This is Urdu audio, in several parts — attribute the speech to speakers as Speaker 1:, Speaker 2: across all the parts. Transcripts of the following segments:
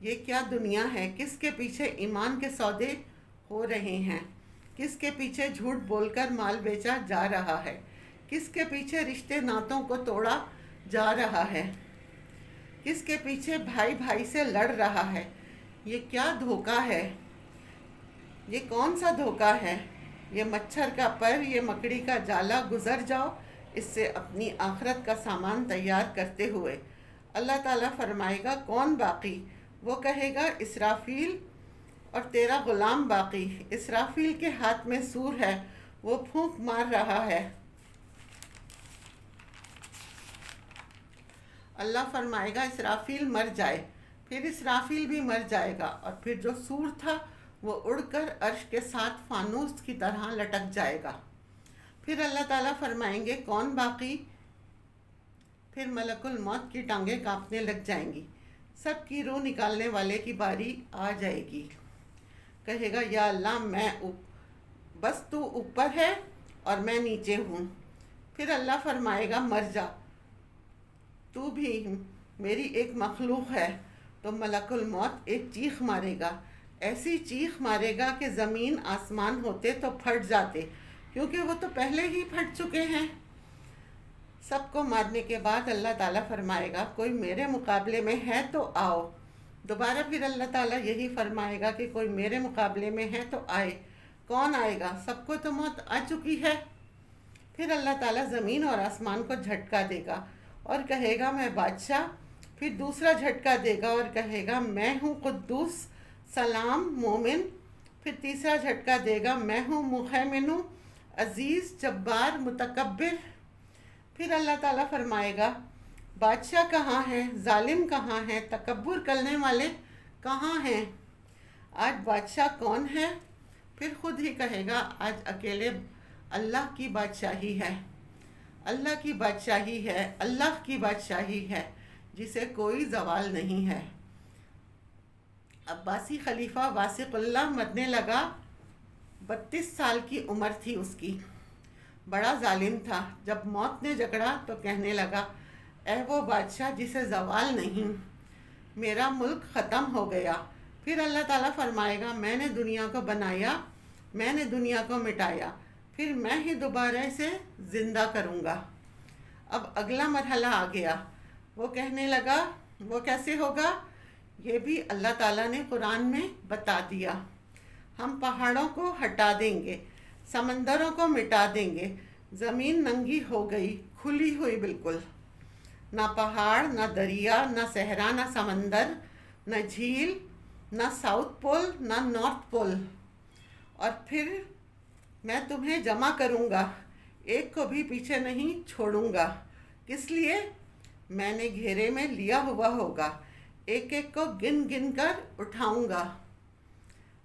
Speaker 1: یہ کیا دنیا ہے، کس کے پیچھے ایمان کے سودے ہو رہے ہیں، کس کے پیچھے جھوٹ بول کر مال بیچا جا رہا ہے، کس کے پیچھے رشتے ناتوں کو توڑا جا رہا ہے، کس کے پیچھے بھائی بھائی سے لڑ رہا ہے۔ یہ کیا دھوکہ ہے، یہ کون سا دھوکہ ہے؟ یہ مچھر کا پر، یہ مکڑی کا جالا، گزر جاؤ اس سے اپنی آخرت کا سامان تیار کرتے ہوئے۔ اللہ تعالیٰ فرمائے گا کون باقی؟ وہ کہے گا اسرافیل اور تیرا غلام باقی۔ اسرافیل کے ہاتھ میں سور ہے، وہ پھونک مار رہا ہے۔ اللہ فرمائے گا اسرافیل مر جائے، پھر اسرافیل بھی مر جائے گا، اور پھر جو سور تھا وہ اڑ کر عرش کے ساتھ فانوس کی طرح لٹک جائے گا۔ پھر اللہ تعالیٰ فرمائیں گے کون باقی؟ پھر ملک الموت کی ٹانگیں کانپنے لگ جائیں گی، سب کی روح نکالنے والے کی باری آ جائے گی۔ کہے گا یا اللہ بس تو اوپر ہے اور میں نیچے ہوں۔ پھر اللہ فرمائے گا مر جا، تو بھی میری ایک مخلوق ہے۔ تو ملک الموت ایک چیخ مارے گا، ایسی چیخ مارے گا کہ زمین آسمان ہوتے تو پھٹ جاتے، کیونکہ وہ تو پہلے ہی پھٹ چکے ہیں۔ سب کو مارنے کے بعد اللہ تعالیٰ فرمائے گا کوئی میرے مقابلے میں ہے تو آؤ۔ دوبارہ پھر اللہ تعالیٰ یہی فرمائے گا کہ کوئی میرے مقابلے میں ہے تو آئے۔ کون آئے گا؟ سب کو تو موت آ چکی ہے۔ پھر اللہ تعالیٰ زمین اور آسمان کو جھٹکا دے گا اور کہے گا میں بادشاہ۔ پھر دوسرا جھٹکا دے گا اور کہے گا میں ہوں قدوس، سلام، مومن۔ پھر تیسرا جھٹکا دے گا میں ہوں مہیمن، عزیز، جبار، متکبر۔ پھر اللہ تعالیٰ فرمائے گا بادشاہ کہاں ہے، ظالم کہاں ہے، تکبر کرنے والے کہاں ہیں؟ آج بادشاہ کون ہے؟ پھر خود ہی کہے گا آج اکیلے اللہ کی بادشاہی ہے، اللہ کی بادشاہی ہے، اللہ کی بادشاہی ہے جسے کوئی زوال نہیں ہے۔ عباسی خلیفہ واسق اللہ مرنے لگا، 32 سال کی عمر تھی اس کی، بڑا ظالم تھا۔ جب موت نے جکڑا تو کہنے لگا اے وہ بادشاہ جسے زوال نہیں، میرا ملک ختم ہو گیا۔ پھر اللہ تعالیٰ فرمائے گا میں نے دنیا کو بنایا، میں نے دنیا کو مٹایا، پھر میں ہی دوبارہ اسے زندہ کروں گا۔ اب اگلا مرحلہ آ گیا۔ وہ کہنے لگا وہ کیسے ہوگا؟ یہ بھی اللہ تعالیٰ نے قرآن میں بتا دیا۔ ہم پہاڑوں کو ہٹا دیں گے، سمندروں کو مٹا دیں گے، زمین ننگی ہو گئی، کھلی ہوئی بالکل، نہ پہاڑ، نہ دریا، نہ صحرا، نہ سمندر، نہ جھیل، نہ ساؤتھ پول، نہ نارتھ پول۔ اور پھر میں تمہیں جمع کروں گا، ایک کو بھی پیچھے نہیں چھوڑوں گا۔ کس لیے؟ میں نے گھیرے میں لیا ہوا ہوگا، ایک ایک کو گن گن کر اٹھاؤں گا،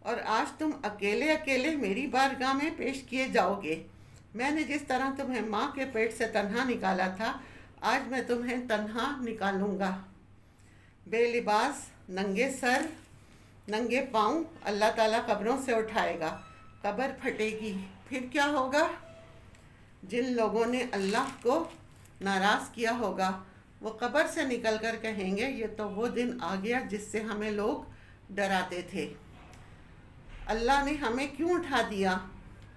Speaker 1: اور آج تم اکیلے اکیلے میری بارگاہ میں پیش کیے جاؤ گے۔ میں نے جس طرح تمہیں ماں کے پیٹ سے تنہا نکالا تھا، آج میں تمہیں تنہا نکالوں گا۔ بے لباس، ننگے سر، ننگے پاؤں اللہ تعالیٰ قبروں سے اٹھائے گا، قبر پھٹے گی۔ پھر کیا ہوگا؟ جن لوگوں نے اللہ کو ناراض کیا ہوگا وہ قبر سے نکل کر کہیں گے یہ تو وہ دن آ گیا جس سے ہمیں لوگ ڈراتے تھے، اللہ نے ہمیں کیوں اٹھا دیا،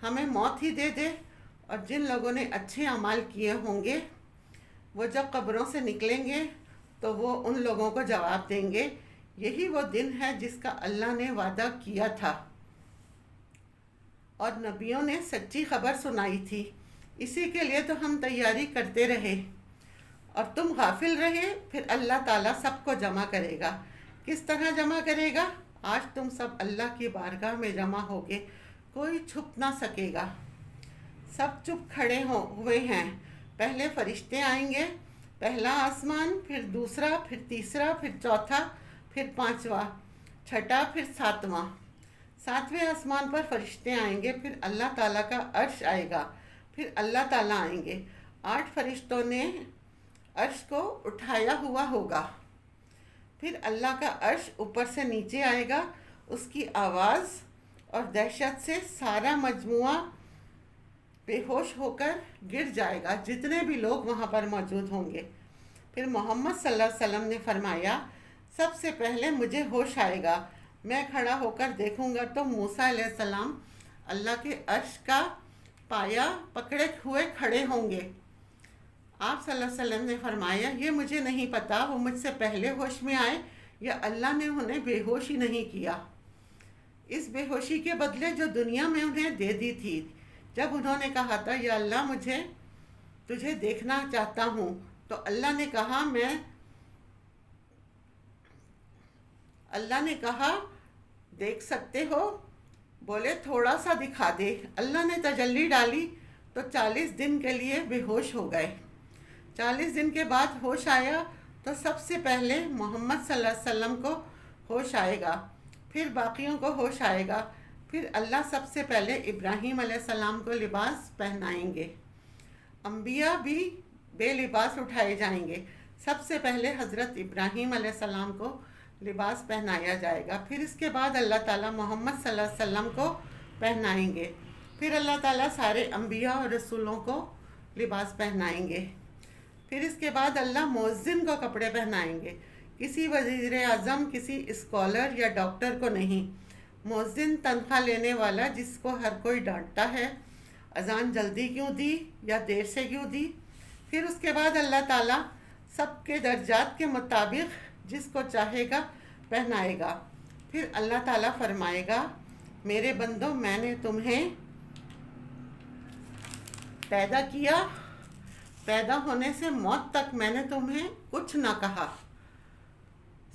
Speaker 1: ہمیں موت ہی دے دے۔ اور جن لوگوں نے اچھے اعمال کیے ہوں گے وہ جب قبروں سے نکلیں گے تو وہ ان لوگوں کو جواب دیں گے یہی وہ دن ہے جس کا اللہ نے وعدہ کیا تھا اور نبیوں نے سچی خبر سنائی تھی، اسی کے لیے تو ہم تیاری کرتے رہے اور تم غافل رہے۔ پھر اللہ تعالیٰ سب کو جمع کرے گا۔ کس طرح جمع کرے گا؟ آج تم سب اللہ کی بارگاہ میں جمع ہوگے، کوئی چھپ نہ سکے گا، سب چپ کھڑے ہوئے ہیں۔ پہلے فرشتے آئیں گے، پہلا آسمان، پھر دوسرا، پھر تیسرا، پھر چوتھا، پھر پانچواں، چھٹا، پھر ساتواں۔ 7ویں آسمان پر فرشتے آئیں گے، پھر اللہ تعالیٰ کا عرش آئے گا، پھر اللہ تعالیٰ آئیں گے۔ 8 فرشتوں نے عرش کو اٹھایا ہوا ہوگا، پھر اللہ کا عرش اوپر سے نیچے آئے گا، اس کی آواز اور دہشت سے سارا مجموعہ بے ہوش ہو کر گر جائے گا، جتنے بھی لوگ وہاں پر موجود ہوں گے۔ پھر محمد صلی اللہ علیہ وسلم نے فرمایا سب سے پہلے مجھے ہوش آئے گا، میں کھڑا ہو کر دیکھوں گا تو موسیٰ علیہ السلام اللہ کے عرش کا پایا پکڑے ہوئے کھڑے ہوں گے۔ آپ صلی اللہ علیہ وسلم نے فرمایا یہ مجھے نہیں پتا وہ مجھ سے پہلے ہوش میں آئے یا اللہ نے انہیں بے ہوش ہی نہیں کیا، اس بے ہوشی کے بدلے جو دنیا میں انہیں دے دی تھی جب انہوں نے کہا تھا یا اللہ مجھے تجھے دیکھنا چاہتا ہوں، تو اللہ نے کہا دیکھ سکتے ہو؟ بولے تھوڑا سا دکھا دے۔ اللہ نے تجلی ڈالی تو 40 دن کے لیے بے ہوش ہو گئے۔ 40 دن کے بعد ہوش آیا تو سب سے پہلے محمد صلی اللہ علیہ وسلم کو ہوش آئے گا، پھر باقیوں کو ہوش آئے گا، پھر اللہ سب سے پہلے ابراہیم علیہ السلام کو لباس پہنائیں گے۔ انبیاء بھی بے لباس اٹھائے جائیں گے، سب سے پہلے حضرت ابراہیم علیہ السلام کو لباس پہنایا جائے گا، پھر اس کے بعد اللہ تعالیٰ محمد صلی اللہ علیہ وسلم کو پہنائیں گے، پھر اللہ تعالیٰ سارے انبیاء اور رسولوں کو لباس پہنائیں گے، پھر اس کے بعد اللہ مؤذن کو کپڑے پہنائیں گے، کسی وزیر اعظم، کسی اسکالر یا ڈاکٹر کو نہیں، مؤذن تنخواہ لینے والا جس کو ہر کوئی ڈانٹتا ہے اذان جلدی کیوں دی یا دیر سے کیوں دی۔ پھر اس کے بعد اللہ تعالیٰ سب کے درجات کے مطابق جس کو چاہے گا پہنائے گا۔ پھر اللہ تعالیٰ فرمائے گا میرے بندو میں نے تمہیں پیدا کیا، پیدا ہونے سے موت تک میں نے تمہیں کچھ نہ کہا،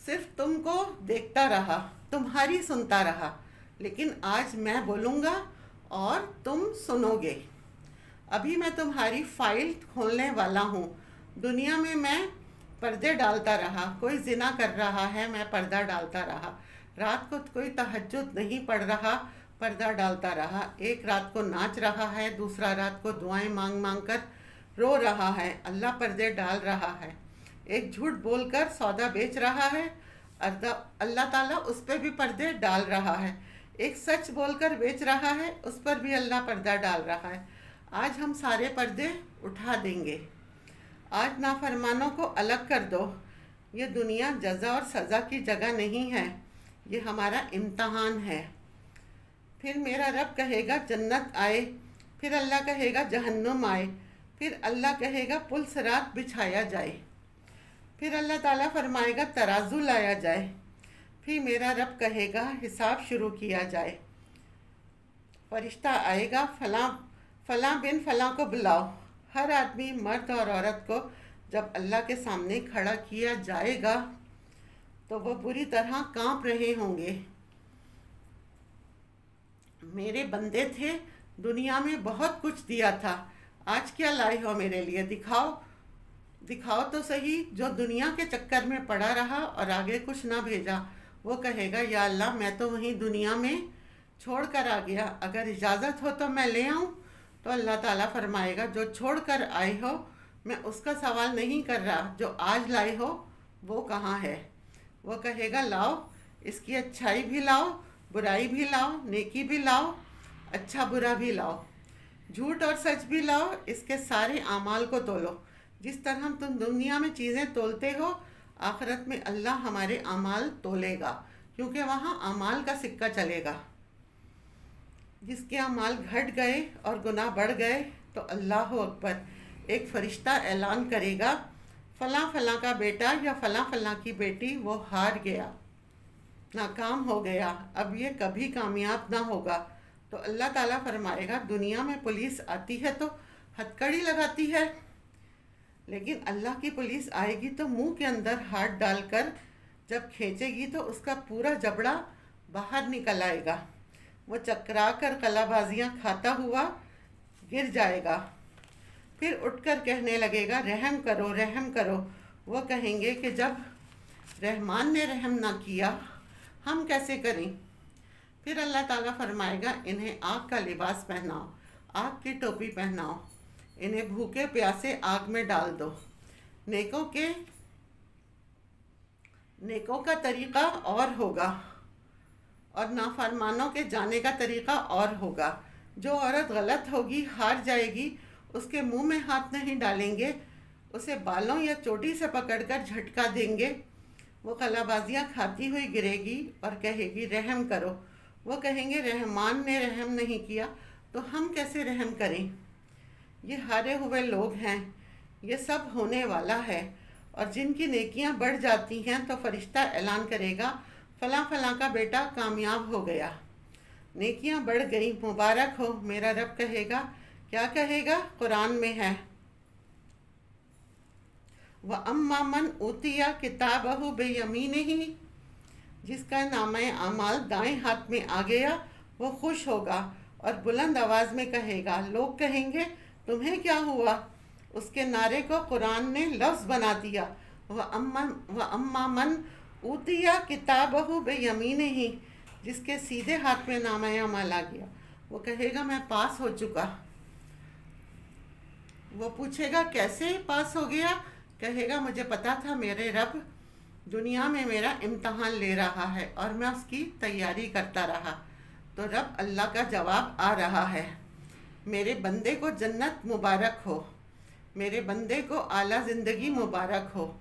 Speaker 1: صرف تم کو دیکھتا رہا، تمہاری سنتا رہا، لیکن آج میں بولوں گا اور تم سنو گے۔ ابھی میں تمہاری فائل کھولنے والا ہوں۔ دنیا میں پردے ڈالتا رہا، کوئی زنا کر رہا ہے میں پردہ ڈالتا رہا، رات کو کوئی تہجد نہیں پڑھ رہا پردہ ڈالتا رہا، ایک رات کو ناچ رہا ہے دوسرا رات کو دعائیں مانگ مانگ کر رو رہا ہے، اللہ پردے ڈال رہا ہے، ایک جھوٹ بول کر سودا بیچ رہا ہے، اللہ تعالیٰ اس پہ بھی پردے ڈال رہا ہے، ایک سچ بول کر بیچ رہا ہے اس پر بھی اللہ پردہ ڈال رہا ہے۔ آج ہم سارے پردے اٹھا دیں گے، آج نافرمانوں کو الگ کر دو۔ یہ دنیا جزا اور سزا کی جگہ نہیں ہے، یہ ہمارا امتحان ہے۔ پھر میرا رب کہے گا جنت آئے، پھر اللہ کہے گا جہنم آئے، پھر اللہ کہے گا پل صراط بچھایا جائے، پھر اللہ تعالیٰ فرمائے گا ترازو لایا جائے، پھر میرا رب کہے گا حساب شروع کیا جائے، فرشتہ آئے گا فلاں بن فلاں کو بلاؤ۔ ہر آدمی مرد اور عورت کو جب اللہ کے سامنے کھڑا کیا جائے گا تو وہ بری طرح کانپ رہے ہوں گے۔ میرے بندے تھے، دنیا میں بہت کچھ دیا تھا، آج کیا لائے ہو میرے لیے؟ دکھاؤ تو صحیح۔ جو دنیا کے چکر میں پڑا رہا اور آگے کچھ نہ بھیجا وہ کہے گا یا اللہ میں تو وہیں دنیا میں چھوڑ کر آ گیا، اگر اجازت ہو تو میں لے آؤں؟ تو اللہ تعالیٰ فرمائے گا جو چھوڑ کر آئے ہو میں اس کا سوال نہیں کر رہا، جو آج لائے ہو وہ کہاں ہے؟ وہ کہے گا لاؤ، اس کی اچھائی بھی لاؤ، برائی بھی لاؤ، نیکی بھی لاؤ، اچھا برا بھی لاؤ، جھوٹ اور سچ بھی لاؤ، اس کے سارے اعمال کو تولو۔ جس طرح تم دنیا میں چیزیں تولتے ہو آخرت میں اللہ ہمارے اعمال تولے گا، کیونکہ وہاں اعمال کا سکہ چلے گا۔ جس کے اعمال گھٹ گئے اور گناہ بڑھ گئے تو اللہ اکبر، ایک فرشتہ اعلان کرے گا فلاں فلاں کا بیٹا یا فلاں فلاں کی بیٹی وہ ہار گیا، ناکام ہو گیا، اب یہ کبھی کامیاب نہ ہوگا۔ تو اللہ تعالیٰ فرمائے گا دنیا میں پولیس آتی ہے تو ہتھکڑی لگاتی ہے، لیکن اللہ کی پولیس آئے گی تو منہ کے اندر ہاتھ ڈال کر جب کھینچے گی تو اس کا پورا جبڑا باہر نکل آئے گا، وہ چکرا کر قلع بازیاں کھاتا ہوا گر جائے گا، پھر اٹھ کر کہنے لگے گا رحم کرو رحم کرو۔ وہ کہیں گے کہ جب رحمان نے رحم نہ کیا ہم کیسے کریں؟ پھر اللہ تعالیٰ فرمائے گا انہیں آگ کا لباس پہناؤ، آگ کی ٹوپی پہناؤ، انہیں بھوکے پیاسے آگ میں ڈال دو۔ نیکوں کا طریقہ اور ہوگا اور نافرمانوں کے جانے کا طریقہ اور ہوگا۔ جو عورت غلط ہوگی ہار جائے گی، اس کے منہ میں ہاتھ نہیں ڈالیں گے، اسے بالوں یا چوٹی سے پکڑ کر جھٹکا دیں گے، وہ قلابازیاں کھاتی ہوئی گرے گی اور کہے گی رحم کرو۔ وہ کہیں گے رحمان نے رحم نہیں کیا تو ہم کیسے رحم کریں؟ یہ ہارے ہوئے لوگ ہیں، یہ سب ہونے والا ہے۔ اور جن کی نیکیاں بڑھ جاتی ہیں تو فرشتہ اعلان کرے گا فلاں فلاں کا بیٹا کامیاب ہو گیا، نیکیاں بڑھ گئی، مبارک ہو۔ میرا رب کہے گا، کیا کہے گا؟ قرآن میں ہے، وَأَمَّا مَنْ أُوتِيَ كِتَابَهُ بِيَمِينِهِ، جس کا نامہ اعمال دائیں ہاتھ میں آ گیا وہ خوش ہوگا اور بلند آواز میں کہے گا۔ لوگ کہیں گے تمہیں کیا ہوا؟ اس کے نعرے کو قرآن نے لفظ بنا دیا، وَأَمَّا مَنْ أُوتِيَ كِتَابَهُ بِيَمِينِهِ، جس کے سیدھے ہاتھ میں نامہ اعمال آ گیا وہ کہے گا میں پاس ہو چکا۔ وہ پوچھے گا کیسے پاس ہو گیا؟ کہے گا مجھے پتا تھا میرے رب دنیا میں میرا امتحان لے رہا ہے اور میں اس کی تیاری کرتا رہا، تو رب اللہ کا جواب آ رہا ہے، میرے بندے کو جنت مبارک ہو، میرے بندے کو اعلیٰ زندگی مبارک ہو،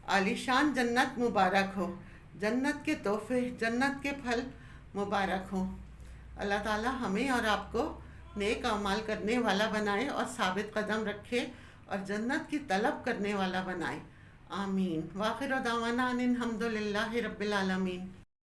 Speaker 1: عالیشان جنت مبارک ہو، جنت کے تحفے، جنت کے پھل مبارک ہوں۔ اللہ تعالی ہمیں اور آپ کو نیک اعمال کرنے والا بنائے اور ثابت قدم رکھے اور جنت کی طلب کرنے والا بنائے، آمین۔ وآخر دعوانا ان الحمد للہ رب العالمین۔